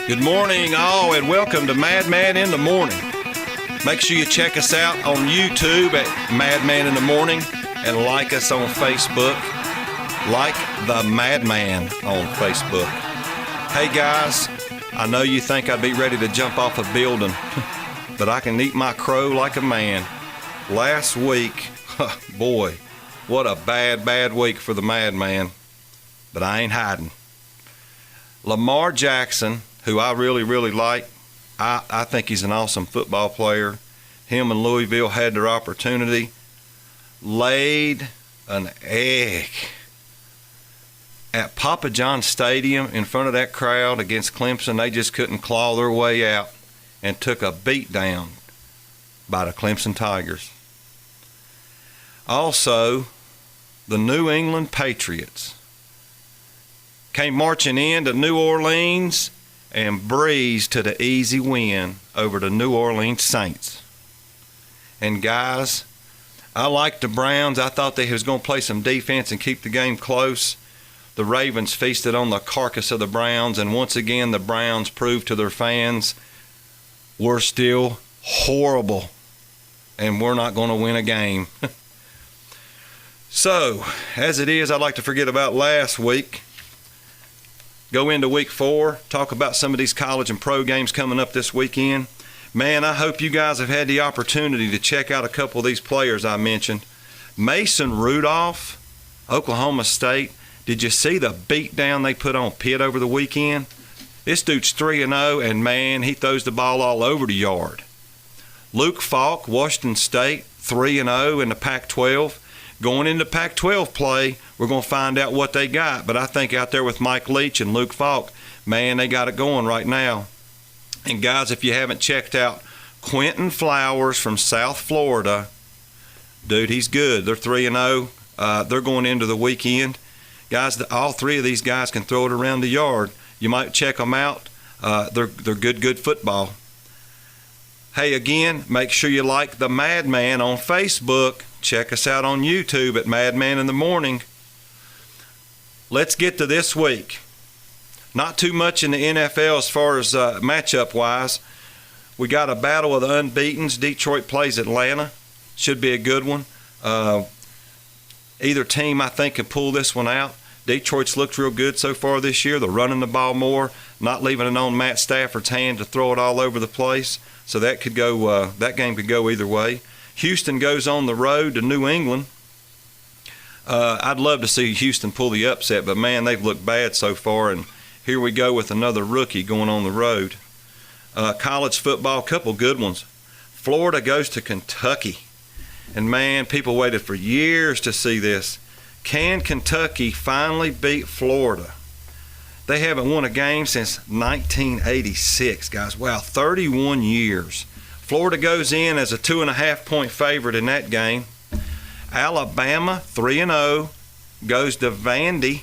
Good morning, all, and welcome to Madman in the Morning. Make sure you check us out on YouTube at Madman in the Morning and like us on Facebook. Like the Madman on Facebook. Hey, guys, I know you think I'd be ready to jump off a building, but I can eat my crow like a man. Last week, boy, what a bad week for the Madman. But I ain't hiding. Lamar Jackson, who I really like, I think he's an awesome football player. Him and Louisville had their opportunity. Laid an egg at Papa John's Stadium in front of that crowd against Clemson. They just couldn't claw their way out and took a beat down by the Clemson Tigers. Also, the New England Patriots came marching into New Orleans and breezed to the easy win over the New Orleans Saints. And guys, I liked the Browns. I thought they was going to play some defense and keep the game close. The Ravens feasted on the carcass of the Browns, and once again the Browns proved to their fans we're still horrible and we're not going to win a game. So, as it is, I'd like to forget about last week. Go into week 4, talk about some of these college and pro games coming up this weekend. Man, I hope you guys have had the opportunity to check out a couple of these players I mentioned. Mason Rudolph, Oklahoma State. Did you see the beatdown they put on Pitt over the weekend? This dude's 3-0, and man, he throws the ball all over the yard. Luke Falk, Washington State, 3-0 in the Pac-12. Going into Pac-12 play, we're going to find out what they got. But I think out there with Mike Leach and Luke Falk, man, they got it going right now. And guys, if you haven't checked out Quentin Flowers from South Florida, dude, he's good. They're 3-0. They're going into the weekend. Guys, all three of these guys can throw it around the yard. You might check them out. They're good football. Hey, again, make sure you like the Madman on Facebook. Check us out on YouTube at Madman in the Morning. Let's get to this week. Not too much in the NFL as far as matchup-wise. We got a battle of the unbeatens. Detroit plays Atlanta. Should be a good one. Either team, I think, can pull this one out. Detroit's looked real good so far this year. They're running the ball more, not leaving it on Matt Stafford's hand to throw it all over the place. So that could go. That game could go either way. Houston goes on the road to New England. I'd love to see Houston pull the upset, but man, they've looked bad so far. And here we go with another rookie going on the road. College football, couple good ones. Florida goes to Kentucky. And man, people waited for years to see this. Can Kentucky finally beat Florida? They haven't won a game since 1986, guys. Wow, 31 years. Florida goes in as a 2.5-point favorite in that game. Alabama, 3-0, goes to Vandy.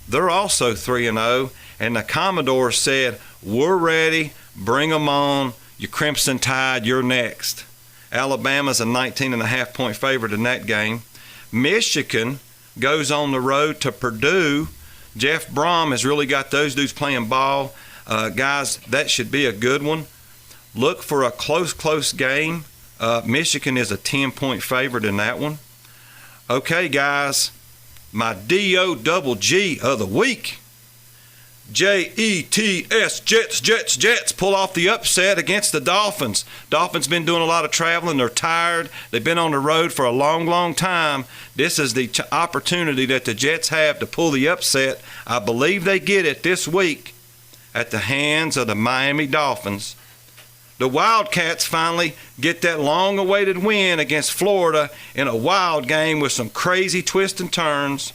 They're also 3-0. And the Commodores said, we're ready, bring them on. You Crimson Tide, you're next. Alabama's a 19.5-point favorite in that game. Michigan goes on the road to Purdue. Jeff Brom has really got those dudes playing ball. Guys, that should be a good one. Look for a close game. Michigan is a 10-point favorite in that one. Okay, guys, my D-O-double-G of the week. Jets, Jets pull off the upset against the Dolphins. Dolphins been doing a lot of traveling. They're tired. They've been on the road for a long time. This is the opportunity that the Jets have to pull the upset. I believe they get it this week at the hands of the Miami Dolphins. The Wildcats finally get that long-awaited win against Florida in a wild game with some crazy twists and turns.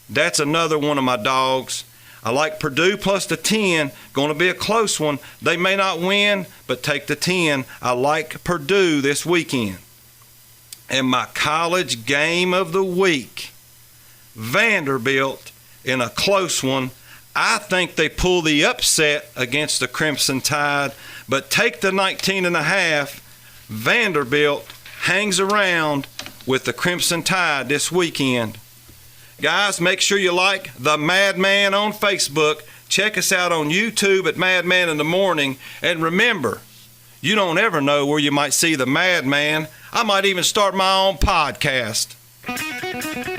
That's another one of my dogs. I like Purdue plus the 10. Going to be a close one. They may not win, but take the 10. I like Purdue this weekend. And my college game of the week, Vanderbilt in a close one. I think they pull the upset against the Crimson Tide, but take the 19.5. Vanderbilt hangs around with the Crimson Tide this weekend. Guys, make sure you like the Madman on Facebook. Check us out on YouTube at Madman in the Morning. And remember, you don't ever know where you might see the Madman. I might even start my own podcast.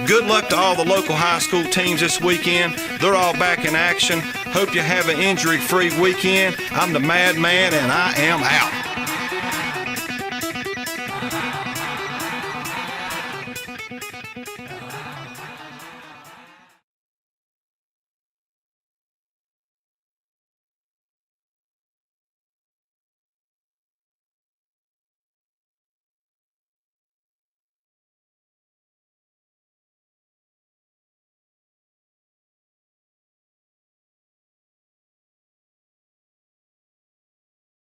Good luck to all the local high school teams this weekend. They're all back in action. Hope you have an injury-free weekend. I'm the Madman, and I am out.